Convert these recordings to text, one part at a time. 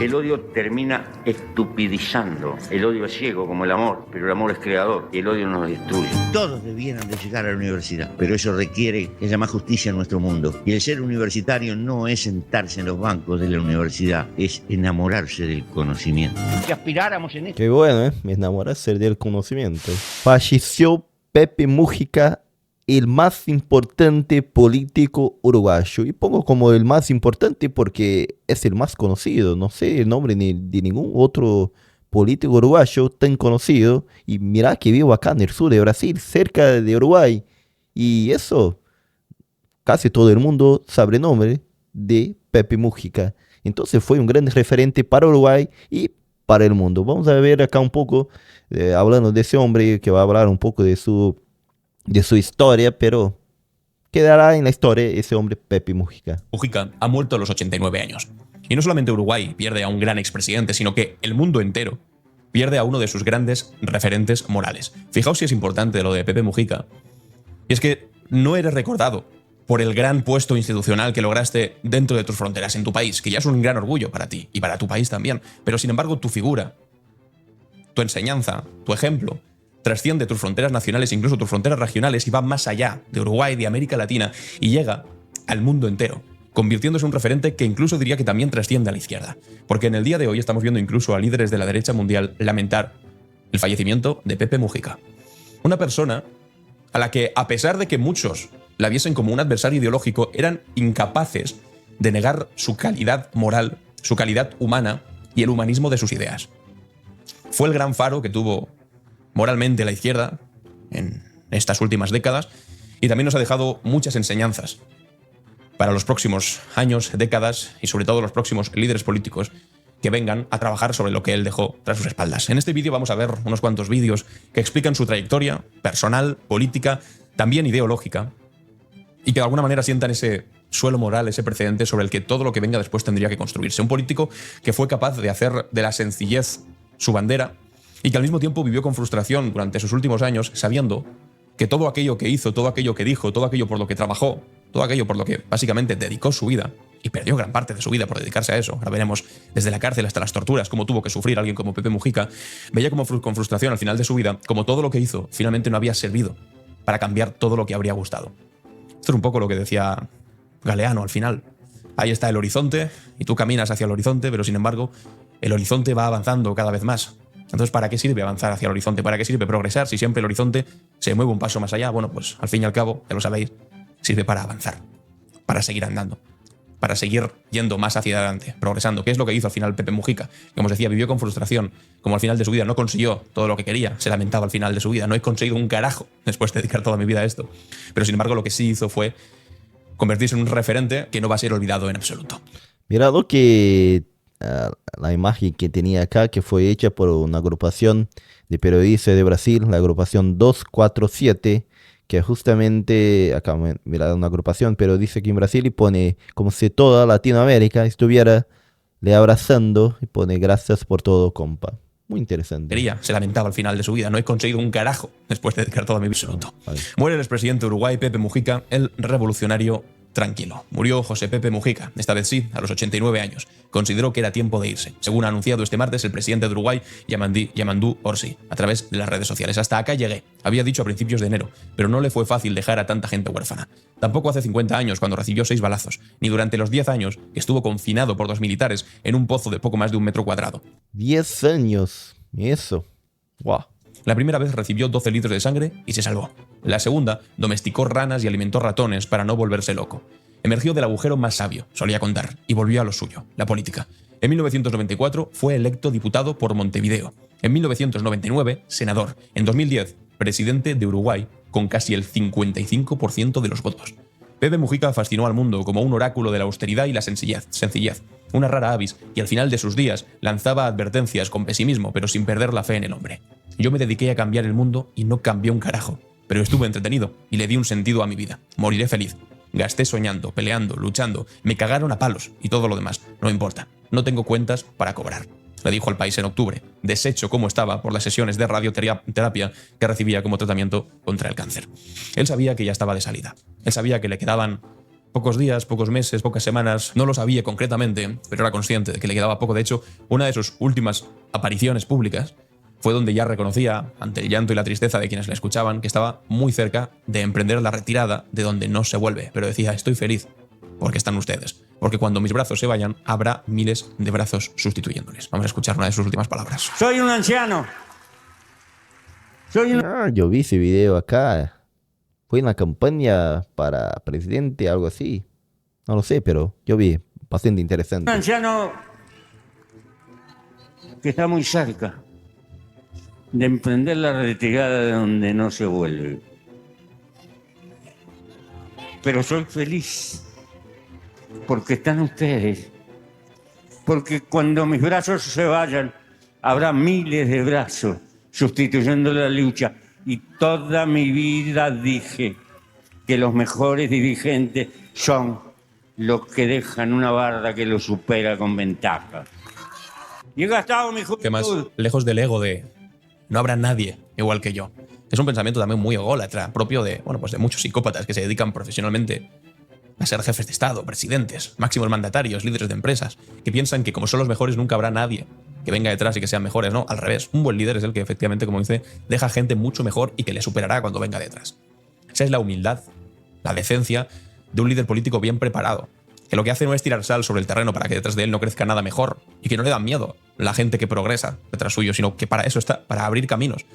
El odio termina estupidizando. El odio es ciego como el amor, pero el amor es creador y el odio nos destruye. Todos debieran de llegar a la universidad, pero eso requiere que haya más justicia en nuestro mundo. Y el ser universitario no es sentarse en los bancos de la universidad, es enamorarse del conocimiento. Si aspiráramos en esto. Qué bueno, enamorarse del conocimiento. Falleció Pepe Mujica, el más importante político uruguayo. Y pongo como el más importante porque es el más conocido. No sé el nombre ni de ningún otro político uruguayo tan conocido. Y mirá que vivo acá en el sur de Brasil, cerca de Uruguay. Y eso, casi todo el mundo sabe el nombre de Pepe Mujica. Entonces fue un gran referente para Uruguay y para el mundo. Vamos a ver acá un poco, hablando de ese hombre que va a hablar un poco de su historia, pero quedará en la historia ese hombre Pepe Mujica. Mujica ha muerto a los 89 años. Y no solamente Uruguay pierde a un gran expresidente, sino que el mundo entero pierde a uno de sus grandes referentes morales. Fijaos si es importante lo de Pepe Mujica. Y es que no eres recordado por el gran puesto institucional que lograste dentro de tus fronteras, en tu país, que ya es un gran orgullo para ti y para tu país también. Pero sin embargo, tu figura, tu enseñanza, tu ejemplo, trasciende tus fronteras nacionales, incluso tus fronteras regionales, y va más allá de Uruguay, de América Latina, y llega al mundo entero, convirtiéndose en un referente que incluso diría que también trasciende a la izquierda. Porque en el día de hoy estamos viendo incluso a líderes de la derecha mundial lamentar el fallecimiento de Pepe Mujica. Una persona a la que, a pesar de que muchos la viesen como un adversario ideológico, eran incapaces de negar su calidad moral, su calidad humana y el humanismo de sus ideas. Fue el gran faro que tuvo moralmente la izquierda en estas últimas décadas y también nos ha dejado muchas enseñanzas para los próximos años, décadas y sobre todo los próximos líderes políticos que vengan a trabajar sobre lo que él dejó tras sus espaldas. En este vídeo vamos a ver unos cuantos vídeos que explican su trayectoria personal, política, también ideológica, y que de alguna manera sientan ese suelo moral, ese precedente sobre el que todo lo que venga después tendría que construirse. Un político que fue capaz de hacer de la sencillez su bandera y que al mismo tiempo vivió con frustración durante sus últimos años, sabiendo que todo aquello que hizo, todo aquello que dijo, todo aquello por lo que trabajó, todo aquello por lo que básicamente dedicó su vida, y perdió gran parte de su vida por dedicarse a eso. Ahora veremos desde la cárcel hasta las torturas cómo tuvo que sufrir alguien como Pepe Mujica. Veía como con frustración al final de su vida, como todo lo que hizo finalmente no había servido para cambiar todo lo que habría gustado. Esto es un poco lo que decía Galeano al final. Ahí está el horizonte y tú caminas hacia el horizonte, pero sin embargo el horizonte va avanzando cada vez más. Entonces, ¿para qué sirve avanzar hacia el horizonte? ¿Para qué sirve progresar si siempre el horizonte se mueve un paso más allá? Bueno, pues al fin y al cabo, ya lo sabéis, sirve para avanzar, para seguir andando, para seguir yendo más hacia adelante, progresando. ¿Qué es lo que hizo al final Pepe Mujica? Como os decía, vivió con frustración, como al final de su vida no consiguió todo lo que quería, se lamentaba al final de su vida, no he conseguido un carajo después de dedicar toda mi vida a esto. Pero sin embargo lo que sí hizo fue convertirse en un referente que no va a ser olvidado en absoluto. Mira lo que la imagen que tenía acá, que fue hecha por una agrupación de periodistas de Brasil, la agrupación 247, que justamente, acá mira una agrupación, pero dice aquí en Brasil y pone como si toda Latinoamérica estuviera le abrazando y pone gracias por todo, compa. Muy interesante. Se lamentaba al final de su vida, no he conseguido un carajo después de dedicar toda mi vida absoluto. Vale. Muere el expresidente de Uruguay, Pepe Mujica, el revolucionario tranquilo. Murió José Pepe Mujica, esta vez sí, a los 89 años. Consideró que era tiempo de irse, según ha anunciado este martes el presidente de Uruguay, Yamandú Orsi, a través de las redes sociales. Hasta acá llegué, había dicho a principios de enero, pero no le fue fácil dejar a tanta gente huérfana. Tampoco hace 50 años, cuando recibió 6 balazos, ni durante los 10 años que estuvo confinado por 2 militares en un pozo de poco más de 1 metro cuadrado. 10 años, eso. Wow. La primera vez recibió 12 litros de sangre y se salvó. La segunda, domesticó ranas y alimentó ratones para no volverse loco. Emergió del agujero más sabio, solía contar, y volvió a lo suyo, la política. En 1994 fue electo diputado por Montevideo. En 1999, senador. En 2010, presidente de Uruguay, con casi el 55% de los votos. Pepe Mujica fascinó al mundo como un oráculo de la austeridad y la sencillez, una rara avis, y al final de sus días lanzaba advertencias con pesimismo, pero sin perder la fe en el hombre. Yo me dediqué a cambiar el mundo y no cambié un carajo, pero estuve entretenido y le di un sentido a mi vida. Moriré feliz. Gasté soñando, peleando, luchando, me cagaron a palos y todo lo demás, no importa. No tengo cuentas para cobrar. Le dijo al País en octubre, deshecho como estaba por las sesiones de radioterapia que recibía como tratamiento contra el cáncer. Él sabía que ya estaba de salida. Él sabía que le quedaban pocos días, pocos meses, pocas semanas, no lo sabía concretamente, pero era consciente de que le quedaba poco. De hecho, una de sus últimas apariciones públicas fue donde ya reconocía, ante el llanto y la tristeza de quienes le escuchaban, que estaba muy cerca de emprender la retirada de donde no se vuelve. Pero decía, estoy feliz porque están ustedes, porque cuando mis brazos se vayan, habrá miles de brazos sustituyéndoles. Vamos a escuchar una de sus últimas palabras. Soy un anciano. Yo vi ese video acá. Fue en la campaña para presidente, algo así. No lo sé, pero yo vi. Bastante interesante. Un anciano que está muy cerca de emprender la retirada de donde no se vuelve. Pero soy feliz porque están ustedes. Porque cuando mis brazos se vayan, habrá miles de brazos sustituyendo la lucha. Y toda mi vida dije que los mejores dirigentes son los que dejan una barra que los supera con ventaja. Y he gastado mi juventud. ¿Qué más? Lejos del ego de no habrá nadie igual que yo. Es un pensamiento también muy ególatra, propio de, bueno, pues de muchos psicópatas que se dedican profesionalmente a ser jefes de Estado, presidentes, máximos mandatarios, líderes de empresas, que piensan que como son los mejores nunca habrá nadie que venga detrás y que sean mejores. No, al revés. Un buen líder es el que efectivamente, como dice, deja gente mucho mejor y que le superará cuando venga detrás. Esa es la humildad, la decencia de un líder político bien preparado, que lo que hace no es tirar sal sobre el terreno para que detrás de él no crezca nada mejor y que no le da miedo la gente que progresa detrás suyo, sino que para eso está, para abrir caminos.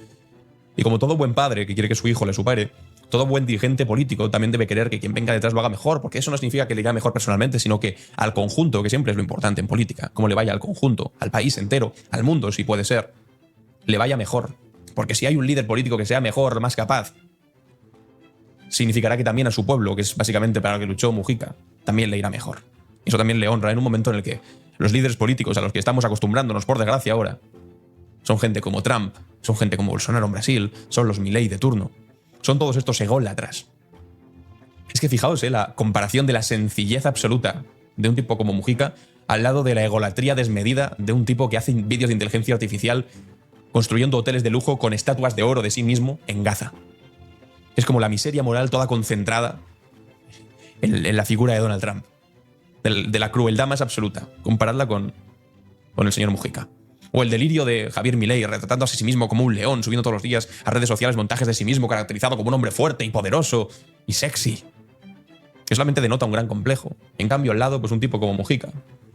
Y como todo buen padre que quiere que su hijo le supere, todo buen dirigente político también debe querer que quien venga detrás lo haga mejor, porque eso no significa que le irá mejor personalmente, sino que al conjunto, que siempre es lo importante en política, cómo le vaya al conjunto, al país entero, al mundo, si puede ser, le vaya mejor. Porque si hay un líder político que sea mejor, más capaz, significará que también a su pueblo, que es básicamente para lo que luchó Mujica, también le irá mejor. Eso también le honra en un momento en el que los líderes políticos a los que estamos acostumbrándonos, por desgracia ahora, son gente como Trump, son gente como Bolsonaro en Brasil, son los Milei de turno. Son todos estos ególatras. Es que fijaos, la comparación de la sencillez absoluta de un tipo como Mujica al lado de la egolatría desmedida de un tipo que hace vídeos de inteligencia artificial construyendo hoteles de lujo con estatuas de oro de sí mismo en Gaza. Es como la miseria moral toda concentrada en la figura de Donald Trump. De la crueldad más absoluta. Comparadla con el señor Mujica. O el delirio de Javier Milei retratándose a sí mismo como un león, subiendo todos los días a redes sociales montajes de sí mismo caracterizado como un hombre fuerte y poderoso y sexy. Que solamente denota un gran complejo. En cambio, al lado, pues un tipo como Mujica,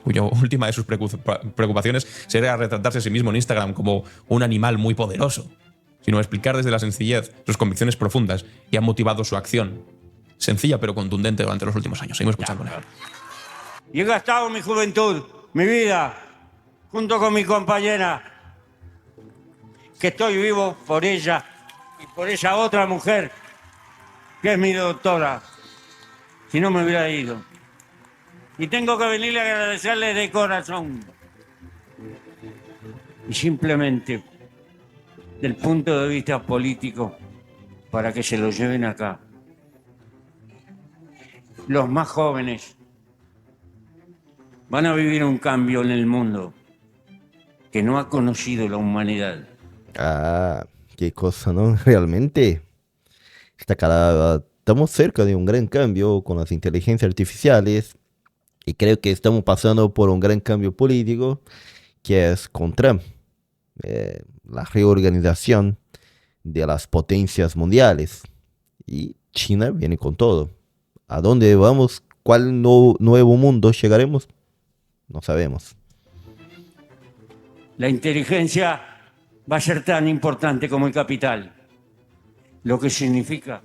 cuya última de sus preocupaciones sería retratarse a sí mismo en Instagram como un animal muy poderoso, sino explicar desde la sencillez sus convicciones profundas y ha motivado su acción. Sencilla pero contundente durante los últimos años. Seguimos escuchando. Y he gastado mi juventud, mi vida, junto con mi compañera, que estoy vivo por ella y por esa otra mujer que es mi doctora. Si no me hubiera ido. Y tengo que venirle a agradecerle de corazón. Y simplemente, del punto de vista político, para que se lo lleven acá. Los más jóvenes van a vivir un cambio en el mundo que no ha conocido la humanidad. Ah, qué cosa, ¿no? Realmente estamos cerca de un gran cambio con las inteligencias artificiales y creo que estamos pasando por un gran cambio político que es con Trump. La reorganización de las potencias mundiales y China viene con todo. ¿A dónde vamos? ¿Cuál nuevo mundo llegaremos? No sabemos. La inteligencia va a ser tan importante como el capital, lo que significa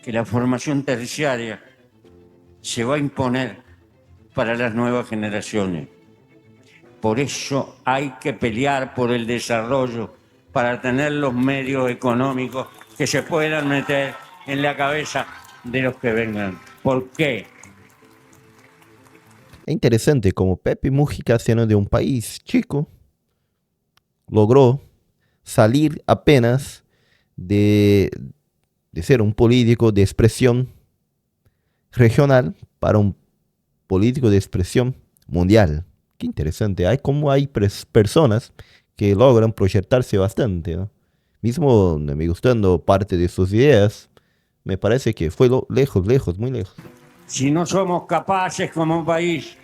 que la formación terciaria se va a imponer para las nuevas generaciones. Por eso hay que pelear por el desarrollo, para tener los medios económicos que se puedan meter en la cabeza de los que vengan. ¿Por qué? Es interesante como Pepe Mujica, siendo de un país chico, logró salir apenas de ser un político de expresión regional para un político de expresión mundial. Qué interesante. Hay personas que logran proyectarse bastante, ¿no? Mismo me gustando parte de sus ideas, me parece que fue lejos, muy lejos. Si no somos capaces como país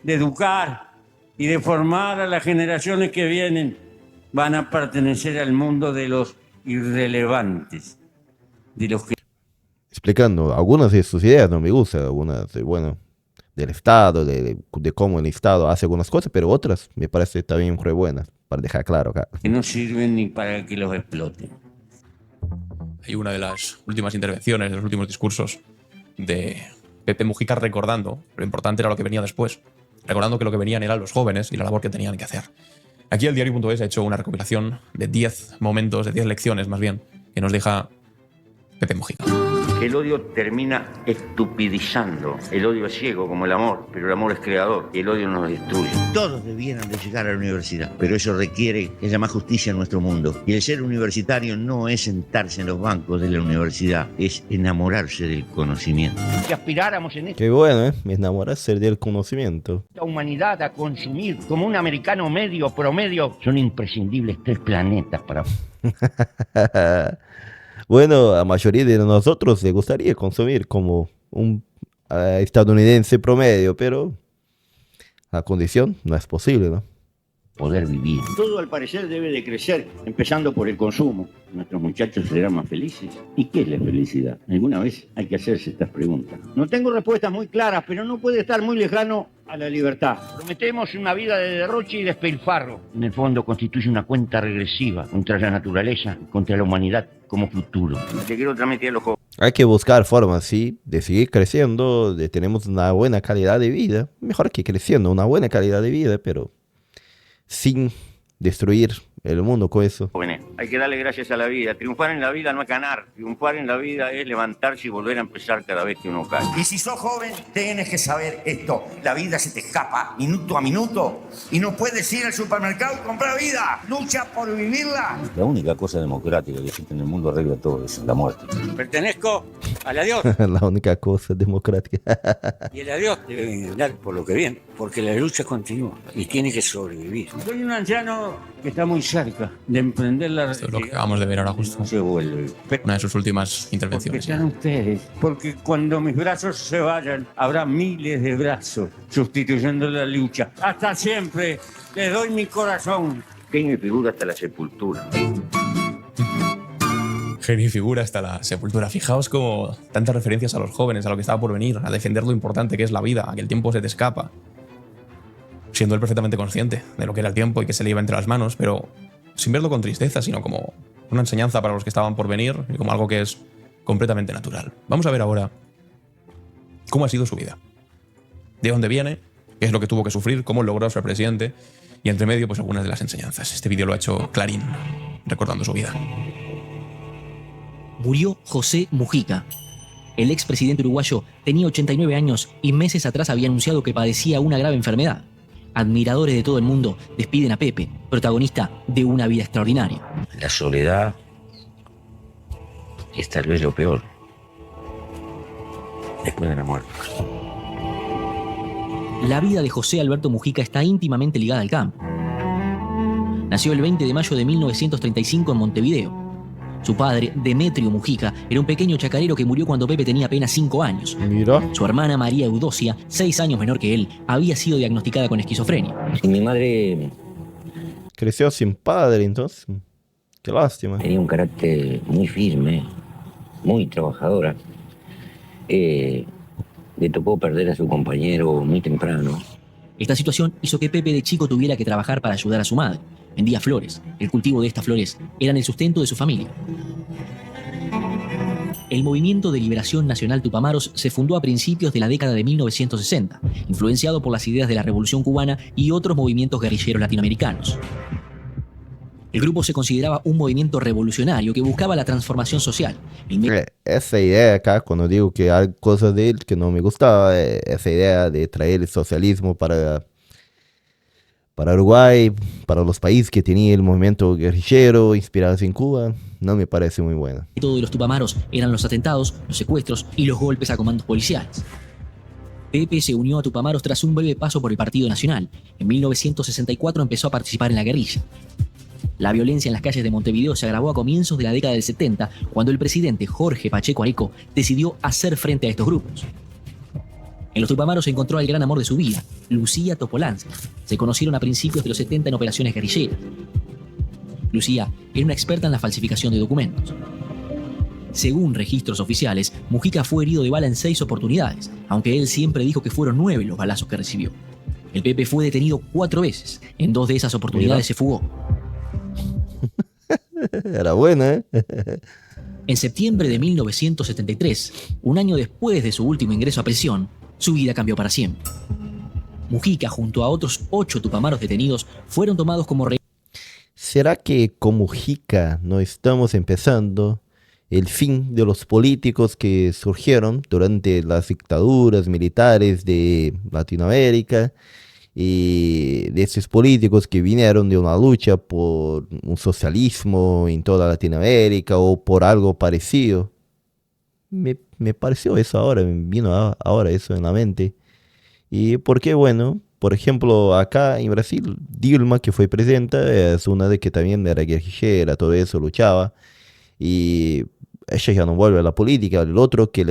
de educar y de formar a las generaciones que vienen, van a pertenecer al mundo de los irrelevantes, de los que... Explicando algunas de sus ideas, no me gustan, algunas, bueno, del Estado, de cómo el Estado hace algunas cosas, pero otras me parece también muy buenas, para dejar claro acá. que no sirven ni para que los exploten. Hay una de las últimas intervenciones, de los últimos discursos de Pepe Mujica recordando, lo importante era lo que venía después, recordando que lo que venían eran los jóvenes y la labor que tenían que hacer. Aquí el diario.es ha hecho una recopilación de 10 momentos, de 10 lecciones más bien, que nos deja Pepe Mujica. El odio termina estupidizando. El odio es ciego como el amor, pero el amor es creador y el odio nos destruye. Todos debieran de llegar a la universidad, pero eso requiere que haya más justicia en nuestro mundo. Y el ser universitario no es sentarse en los bancos de la universidad, es enamorarse del conocimiento. Si aspiráramos en Qué bueno, me enamorarse del conocimiento. esta humanidad a consumir como un americano medio promedio, son imprescindibles 3 planetas para... Bueno, a mayoría de nosotros le gustaría consumir como un estadounidense promedio, pero la condición no es posible, ¿no? poder vivir. Todo al parecer debe de crecer, empezando por el consumo. Nuestros muchachos serán más felices. ¿Y qué es la felicidad? Alguna vez hay que hacerse estas preguntas. No tengo respuestas muy claras, pero no puede estar muy lejano a la libertad. Prometemos una vida de derroche y despilfarro. En el fondo constituye una cuenta regresiva contra la naturaleza y contra la humanidad como futuro. Te quiero transmitir a los jóvenes. Hay que buscar formas, sí, de seguir creciendo, de tener una buena calidad de vida. Mejor que creciendo, una buena calidad de vida, pero sin destruir el mundo con eso. Jóvenes, hay que darle gracias a la vida. Triunfar en la vida no es ganar. Triunfar en la vida es levantarse y volver a empezar cada vez que uno cae. Y si sos joven, tienes que saber esto. La vida se te escapa minuto a minuto y no puedes ir al supermercado y comprar vida. Lucha por vivirla. La única cosa democrática que existe en el mundo arregla todo eso, la muerte. Pertenezco al adiós. La única cosa democrática. Y el adiós debe ganar por lo que viene, porque la lucha continúa y tiene que sobrevivir. Soy un anciano que está muy cerca de emprender la Esto es lo que acabamos de ver ahora justo. se vuelve. Pero Una de sus últimas porque intervenciones. sean ustedes, porque cuando mis brazos se vayan, habrá miles de brazos sustituyendo la lucha. Hasta siempre, les doy mi corazón. Genio y figura hasta la sepultura. Genio y figura hasta la sepultura. Fijaos como tantas referencias a los jóvenes, a lo que estaba por venir, a defender lo importante que es la vida, a que el tiempo se te escapa. Siendo él perfectamente consciente de lo que era el tiempo y que se le iba entre las manos, pero sin verlo con tristeza, sino como una enseñanza para los que estaban por venir y como algo que es completamente natural. Vamos a ver ahora cómo ha sido su vida. De dónde viene, qué es lo que tuvo que sufrir, cómo logró ser presidente y entre medio pues algunas de las enseñanzas. Este vídeo lo ha hecho Clarín, recordando su vida. Murió José Mujica. El expresidente uruguayo tenía 89 años y meses atrás había anunciado que padecía una grave enfermedad. Admiradores de todo el mundo despiden a Pepe, protagonista de una vida extraordinaria. La soledad es tal vez lo peor después de la muerte. La vida de José Alberto Mujica está íntimamente ligada al campo. Nació el 20 de mayo de 1935 en Montevideo. Su padre, Demetrio Mujica, era un pequeño chacarero que murió cuando Pepe tenía apenas 5 años. Mira. Su hermana María Eudocia, 6 años menor que él, había sido diagnosticada con esquizofrenia. Y mi madre Creció sin padre, entonces. Qué lástima. tenía un carácter muy firme, muy trabajadora. Le tocó perder a su compañero muy temprano. Esta situación hizo que Pepe de chico tuviera que trabajar para ayudar a su madre. Vendía flores. El cultivo de estas flores eran el sustento de su familia. El Movimiento de Liberación Nacional Tupamaros se fundó a principios de la década de 1960, influenciado por las ideas de la Revolución Cubana y otros movimientos guerrilleros latinoamericanos. El grupo se consideraba un movimiento revolucionario que buscaba la transformación social. Esa idea acá, cuando digo que hay cosas de él que no me gustaba, esa idea de traer el socialismo para Uruguay, para los países que tenía el movimiento guerrillero inspirados en Cuba, no me parece muy buena. El método de los Tupamaros eran los atentados, los secuestros y los golpes a comandos policiales. Pepe se unió a Tupamaros tras un breve paso por el Partido Nacional. En 1964 empezó a participar en la guerrilla. La violencia en las calles de Montevideo se agravó a comienzos de la década del 70, cuando el presidente Jorge Pacheco Areco decidió hacer frente a estos grupos. En los Tupamaros se encontró al gran amor de su vida, Lucía Topolansky. Se conocieron a principios de los 70 en operaciones guerrilleras. Lucía era una experta en la falsificación de documentos. Según registros oficiales, Mujica fue herido de bala en 6 oportunidades, aunque él siempre dijo que fueron 9 los balazos que recibió. El Pepe fue detenido 4 veces. En 2 de esas oportunidades se fugó. Era buena, ¿eh? En septiembre de 1973, un año después de su último ingreso a prisión, su vida cambió para siempre. Mujica, junto a otros 8 tupamaros detenidos, fueron tomados como rehenes. ¿Será que con Mujica no estamos empezando el fin de los políticos que surgieron durante las dictaduras militares de Latinoamérica y de esos políticos que vinieron de una lucha por un socialismo en toda Latinoamérica o por algo parecido? Me pareció eso ahora, me vino ahora eso en la mente. Y porque, bueno, por ejemplo, acá en Brasil, Dilma, que fue presidenta, es una de que también era guerrillera, todo eso, luchaba. Y ella ya no vuelve a la política. El otro que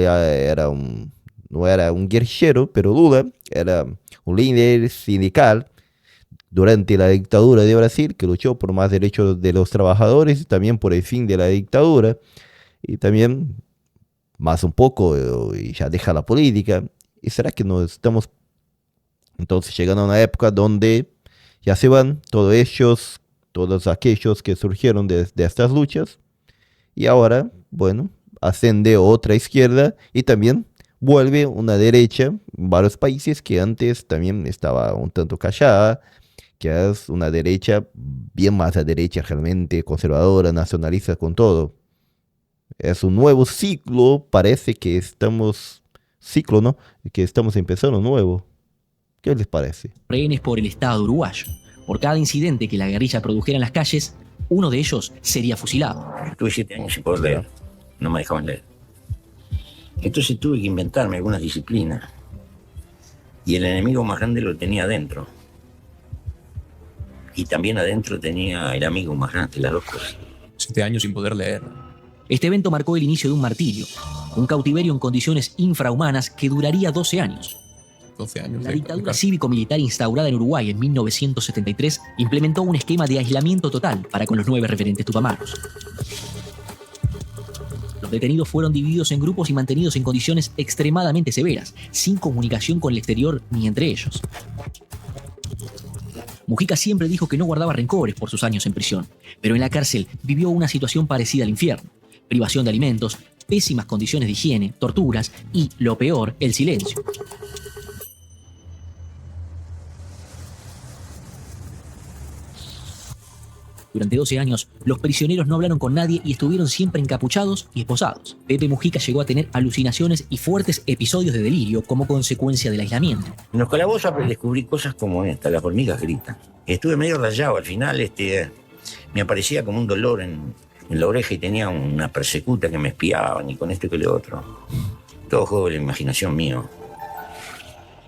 no era un guerrillero, pero Lula era un líder sindical durante la dictadura de Brasil, que luchó por más derechos de los trabajadores y también por el fin de la dictadura. Y también, más un poco, y ya deja la política. ¿Y será que nos estamos entonces llegando a una época donde ya se van todos aquellos que surgieron de estas luchas? Y ahora, bueno, ascende otra izquierda y también vuelve una derecha en varios países que antes también estaba un tanto callada, que es una derecha bien más a derecha realmente conservadora, nacionalista con todo. Es un nuevo ciclo, parece que estamos empezando nuevo. ¿Qué les parece? Rehenes por el Estado uruguayo. Por cada incidente que la guerrilla produjera en las calles, uno de ellos sería fusilado. Estuve 7 años sin poder leer, no me dejaban leer. Entonces tuve que inventarme algunas disciplinas. Y el enemigo más grande lo tenía adentro. Y también adentro tenía el amigo más grande, las dos cosas. 7 años sin poder leer. Este evento marcó el inicio de un martirio, un cautiverio en condiciones infrahumanas que duraría 12 años. 12 años. La dictadura cívico-militar instaurada en Uruguay en 1973 implementó un esquema de aislamiento total para con los 9 referentes tupamaros. Los detenidos fueron divididos en grupos y mantenidos en condiciones extremadamente severas, sin comunicación con el exterior ni entre ellos. Mujica siempre dijo que no guardaba rencores por sus años en prisión, pero en la cárcel vivió una situación parecida al infierno: privación de alimentos, pésimas condiciones de higiene, torturas y, lo peor, el silencio. Durante 12 años, los prisioneros no hablaron con nadie y estuvieron siempre encapuchados y esposados. Pepe Mujica llegó a tener alucinaciones y fuertes episodios de delirio como consecuencia del aislamiento. En los calabozos descubrí cosas como esta, las hormigas gritan. Estuve medio rayado, al final me aparecía como un dolor en la oreja y tenía una persecuta que me espiaban y con esto y con lo otro. Todo juego de la imaginación mío.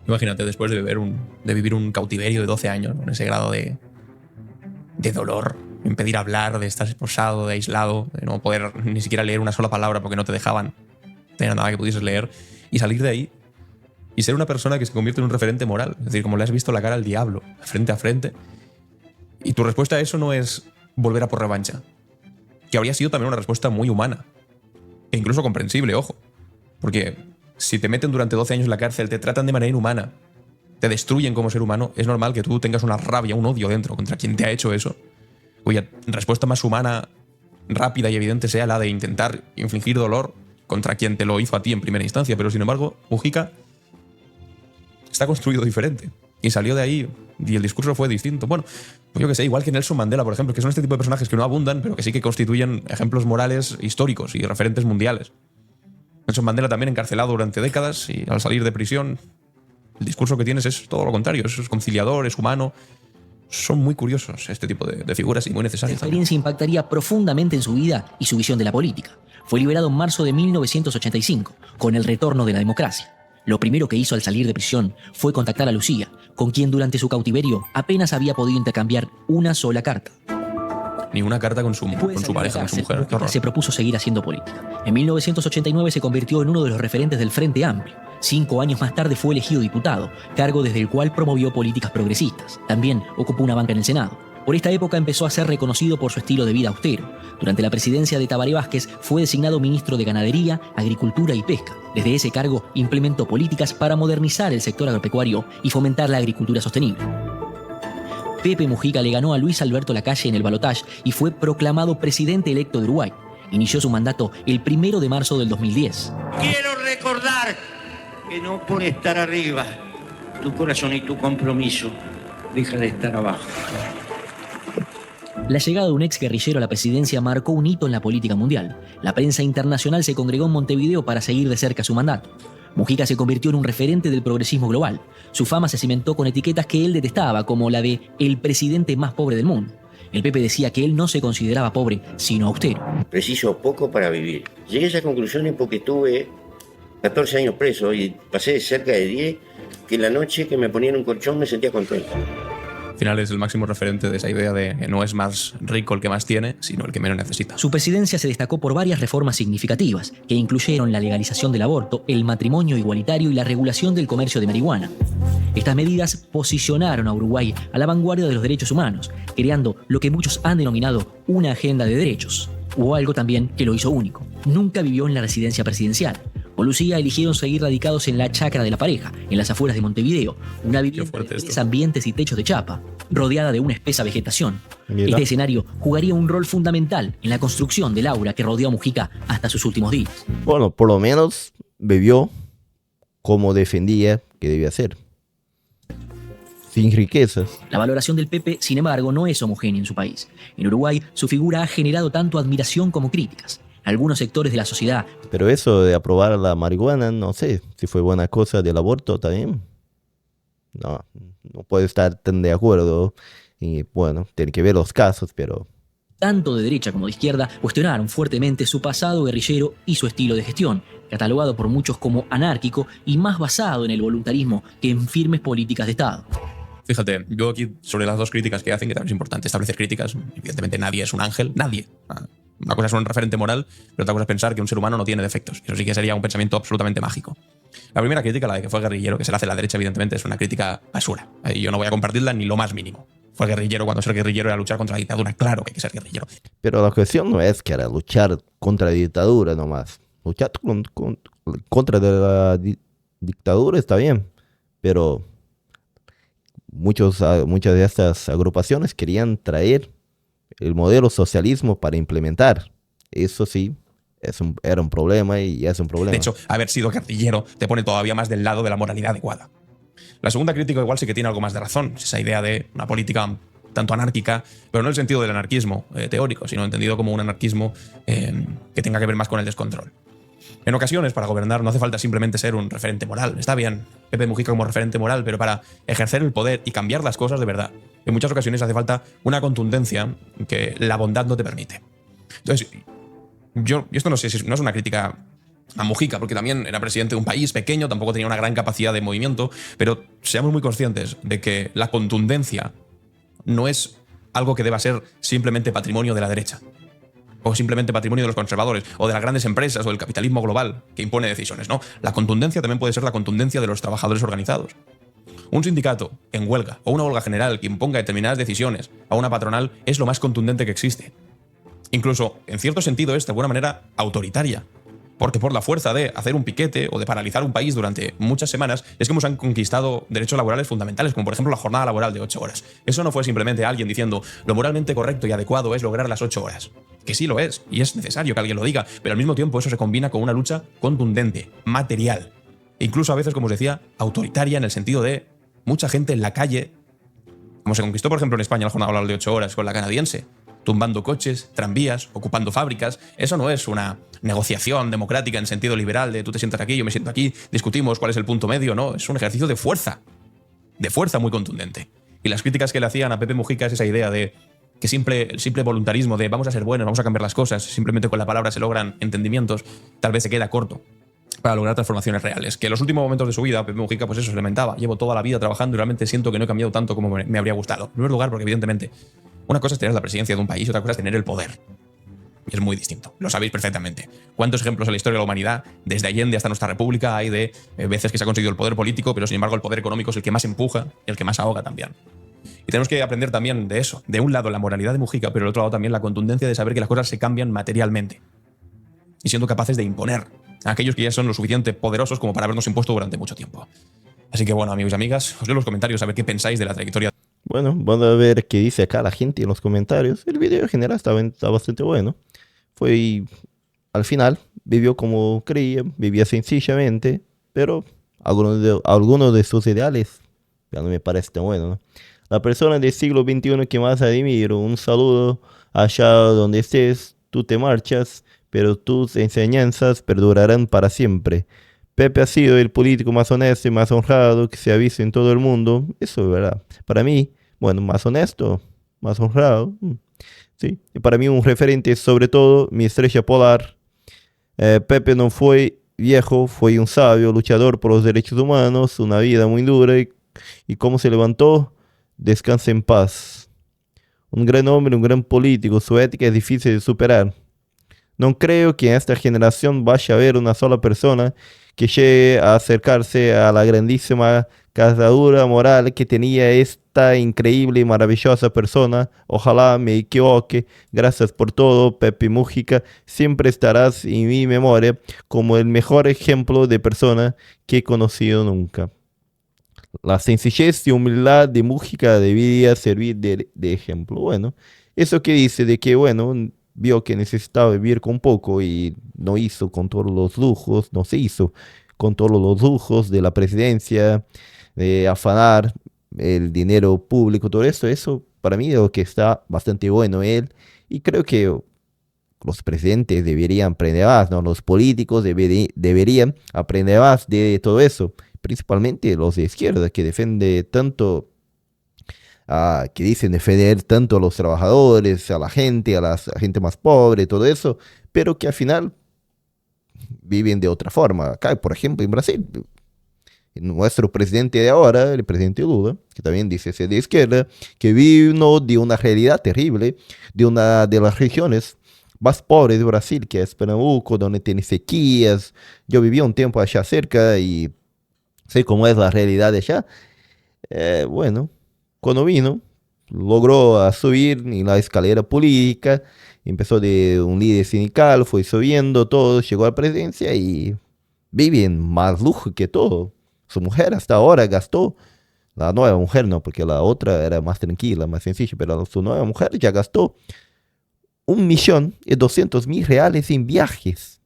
Imagínate, después de vivir un cautiverio de 12 años, con ese grado de dolor, impedir hablar, de estar esposado, de aislado, de no poder ni siquiera leer una sola palabra porque no te dejaban tener nada que pudieses leer, y salir de ahí y ser una persona que se convierte en un referente moral. Es decir, como le has visto la cara al diablo, frente a frente. Y tu respuesta a eso no es volver a por revancha, que habría sido también una respuesta muy humana e incluso comprensible, ojo. Porque si te meten durante 12 años en la cárcel, te tratan de manera inhumana, te destruyen como ser humano, es normal que tú tengas una rabia, un odio dentro contra quien te ha hecho eso, cuya respuesta más humana, rápida y evidente sea la de intentar infligir dolor contra quien te lo hizo a ti en primera instancia. Pero sin embargo, Mujica está construido diferente y salió de ahí y el discurso fue distinto. Bueno, pues yo que sé, igual que Nelson Mandela, por ejemplo, que son este tipo de personajes que no abundan, pero que sí que constituyen ejemplos morales históricos y referentes mundiales. Nelson Mandela también encarcelado durante décadas y al salir de prisión, el discurso que tienes es todo lo contrario, es conciliador, es humano. Son muy curiosos este tipo de figuras y muy La necesarias. experiencia impactaría profundamente en su vida y su visión de la política. Fue liberado en marzo de 1985, con el retorno de la democracia. Lo primero que hizo al salir de prisión fue contactar a Lucía, con quien durante su cautiverio apenas había podido intercambiar una sola carta. ni una carta con su Después de pareja, con su cárcel, mujer. Qué Mujica horror. se propuso seguir haciendo política. En 1989 se convirtió en uno de los referentes del Frente Amplio. 5 años más tarde fue elegido diputado, cargo desde el cual promovió políticas progresistas. También ocupó una banca en el Senado. Por esta época empezó a ser reconocido por su estilo de vida austero. Durante la presidencia de Tabaré Vázquez fue designado ministro de Ganadería, Agricultura y Pesca. Desde ese cargo implementó políticas para modernizar el sector agropecuario y fomentar la agricultura sostenible. Pepe Mujica le ganó a Luis Alberto Lacalle en el balotaje y fue proclamado presidente electo de Uruguay. Inició su mandato el 1 de marzo del 2010. Quiero recordar que no por estar arriba, tu corazón y tu compromiso deja de estar abajo. La llegada de un ex guerrillero a la presidencia marcó un hito en la política mundial. La prensa internacional se congregó en Montevideo para seguir de cerca su mandato. Mujica se convirtió en un referente del progresismo global. Su fama se cimentó con etiquetas que él detestaba, como la de el presidente más pobre del mundo. El Pepe decía que él no se consideraba pobre, sino austero. Preciso poco para vivir. Llegué a esas conclusiones porque estuve 14 años preso y pasé cerca de 10 que la noche que me ponían un colchón me sentía contento. Al final es el máximo referente de esa idea de que no es más rico el que más tiene, sino el que menos necesita. Su presidencia se destacó por varias reformas significativas, que incluyeron la legalización del aborto, el matrimonio igualitario y la regulación del comercio de marihuana. Estas medidas posicionaron a Uruguay a la vanguardia de los derechos humanos, creando lo que muchos han denominado una agenda de derechos. Hubo algo también que lo hizo único. Nunca vivió en la residencia presidencial. Con Lucía eligieron seguir radicados en la chacra de la pareja, en las afueras de Montevideo, una vivienda de 3 ambientes y techos de chapa, rodeada de una espesa vegetación. Mira. Este escenario jugaría un rol fundamental en la construcción del aura que rodeó a Mujica hasta sus últimos días. Bueno, por lo menos vivió como defendía que debía ser. Sin riquezas. La valoración del Pepe, sin embargo, no es homogénea en su país. En Uruguay, su figura ha generado tanto admiración como críticas. Algunos sectores de la sociedad Pero eso de aprobar la marihuana, no sé si fue buena cosa del aborto también. No, no puedo estar tan de acuerdo. Y bueno, tiene que ver los casos, pero tanto de derecha como de izquierda, cuestionaron fuertemente su pasado guerrillero y su estilo de gestión, catalogado por muchos como anárquico y más basado en el voluntarismo que en firmes políticas de Estado. Fíjate, yo aquí sobre las dos críticas que hacen, que también es importante establecer críticas. Evidentemente nadie es un ángel, nadie. Una cosa es un referente moral, pero otra cosa es pensar que un ser humano no tiene defectos. Eso sí que sería un pensamiento absolutamente mágico. La primera crítica, la de que fue guerrillero, que se le hace a la derecha, evidentemente es una crítica basura. Y yo no voy a compartirla ni lo más mínimo. Fue guerrillero cuando ser guerrillero era luchar contra la dictadura. Claro que hay que ser guerrillero. Pero la cuestión no es que era luchar contra la dictadura nomás. Luchar contra la dictadura está bien, pero muchas de estas agrupaciones querían traer el modelo socialismo para implementar. Eso sí, era un problema y es un problema. De hecho, haber sido guerrillero te pone todavía más del lado de la moralidad adecuada. La segunda crítica igual sí que tiene algo más de razón. Es esa idea de una política tanto anárquica, pero no en el sentido del anarquismo teórico, sino entendido como un anarquismo que tenga que ver más con el descontrol. En ocasiones, para gobernar no hace falta simplemente ser un referente moral. Está bien Pepe Mujica como referente moral, pero para ejercer el poder y cambiar las cosas de verdad, en muchas ocasiones hace falta una contundencia que la bondad no te permite. Entonces, esto no sé si no es una crítica a Mujica, porque también era presidente de un país pequeño, tampoco tenía una gran capacidad de movimiento, pero seamos muy conscientes de que la contundencia no es algo que deba ser simplemente patrimonio de la derecha, o simplemente patrimonio de los conservadores, o de las grandes empresas, o del capitalismo global que impone decisiones, ¿no? La contundencia también puede ser la contundencia de los trabajadores organizados. Un sindicato en huelga, o una huelga general que imponga determinadas decisiones a una patronal es lo más contundente que existe. Incluso, en cierto sentido, es de alguna manera autoritaria. Porque por la fuerza de hacer un piquete o de paralizar un país durante muchas semanas es que hemos conquistado derechos laborales fundamentales, como por ejemplo la jornada laboral de 8 horas. Eso no fue simplemente alguien diciendo lo moralmente correcto y adecuado es lograr las 8 horas. Que sí lo es, y es necesario que alguien lo diga, pero al mismo tiempo eso se combina con una lucha contundente, material. E incluso a veces, como os decía, autoritaria en el sentido de mucha gente en la calle, como se conquistó por ejemplo en España la jornada laboral de 8 horas con la canadiense, tumbando coches, tranvías, ocupando fábricas. Eso no es una negociación democrática en sentido liberal de tú te sientas aquí, yo me siento aquí, discutimos cuál es el punto medio. No, es un ejercicio de fuerza muy contundente. Y las críticas que le hacían a Pepe Mujica es esa idea de que el simple voluntarismo de vamos a ser buenos, vamos a cambiar las cosas, simplemente con la palabra se logran entendimientos, tal vez se queda corto para lograr transformaciones reales. Que en los últimos momentos de su vida, Pepe Mujica, pues eso se lamentaba. Llevo toda la vida trabajando y realmente siento que no he cambiado tanto como me habría gustado. En primer lugar, porque evidentemente Una cosa es tener la presidencia de un país y otra cosa es tener el poder. Y es muy distinto. Lo sabéis perfectamente. ¿Cuántos ejemplos en la historia de la humanidad, desde Allende hasta nuestra república, hay de veces que se ha conseguido el poder político, pero sin embargo el poder económico es el que más empuja y el que más ahoga también? Y tenemos que aprender también de eso. De un lado la moralidad de Mujica, pero del otro lado también la contundencia de saber que las cosas se cambian materialmente. Y siendo capaces de imponer a aquellos que ya son lo suficiente poderosos como para habernos impuesto durante mucho tiempo. Así que bueno, amigos y amigas, os leo los comentarios a ver qué pensáis de la trayectoria. Bueno, vamos a ver qué dice acá la gente en los comentarios. El video en general está bastante bueno. Al final, vivió como creía, vivía sencillamente, pero algunos de sus ideales ya no me parece tan bueno, ¿no? La persona del siglo XXI que más admiro, un saludo allá donde estés, tú te marchas, pero tus enseñanzas perdurarán para siempre. Pepe ha sido el político más honesto y más honrado que se ha visto en todo el mundo. Eso es verdad. Para mí, bueno, más honesto, más honrado. Sí. Y para mí un referente es sobre todo mi estrella polar. Pepe no fue viejo, fue un sabio, luchador por los derechos humanos, una vida muy dura y cómo se levantó, descansa en paz. Un gran hombre, un gran político, su ética es difícil de superar. No creo que en esta generación vaya a haber una sola persona que llegue a acercarse a la grandísima cazadura moral que tenía esta increíble y maravillosa persona. Ojalá me equivoque. Gracias por todo, Pepe Mujica. Siempre estarás en mi memoria como el mejor ejemplo de persona que he conocido nunca. La sencillez y humildad de Mujica debía servir de ejemplo. Bueno, eso que dice de que, bueno, vio que necesitaba vivir con poco y no hizo con todos los lujos, no se hizo con todos los lujos de la presidencia, de afanar el dinero público, todo eso para mí es lo que está bastante bueno él, y creo que los presidentes deberían aprender más, ¿no? Los políticos deberían aprender más de todo eso, principalmente los de izquierda que defienden tanto que dicen defender tanto a los trabajadores, a la gente más pobre, todo eso, pero que al final viven de otra forma. Acá, por ejemplo, en Brasil, nuestro presidente de ahora, el presidente Lula, que también dice ser de izquierda, que vino de una realidad terrible, de una de las regiones más pobres de Brasil, que es Pernambuco, donde tiene sequías. Yo viví un tiempo allá cerca y sé cómo es la realidad de allá. Bueno, cuando vino, logró subir en la escalera política, empezó de un líder sindical, fue subiendo todo, llegó a la presidencia y vive en más lujo que todo. Su mujer hasta ahora gastó, la nueva mujer no, porque la otra era más tranquila, más sencilla, pero su nueva mujer ya gastó 1.200.000 reales en viajes,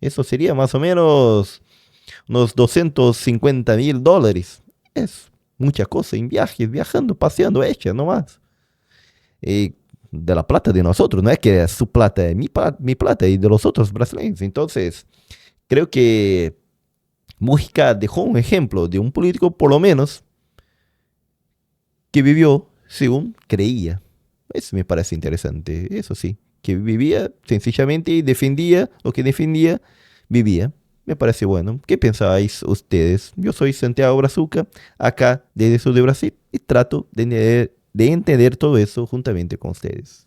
Eso sería más o menos unos $250.000. Es mucha cosa en viajes, viajando, paseando, hecha nomás. De la plata de nosotros, no es que es su plata, es mi plata y de los otros brasileños. Entonces, creo que Mujica dejó un ejemplo de un político, por lo menos, que vivió según creía. Eso me parece interesante, eso sí, que vivía sencillamente y defendía lo que defendía, vivía. Me parece bueno. ¿Qué pensáis ustedes? Yo soy Santiago Brazuca, acá desde el sur de Brasil, y trato de entender todo eso juntamente con ustedes.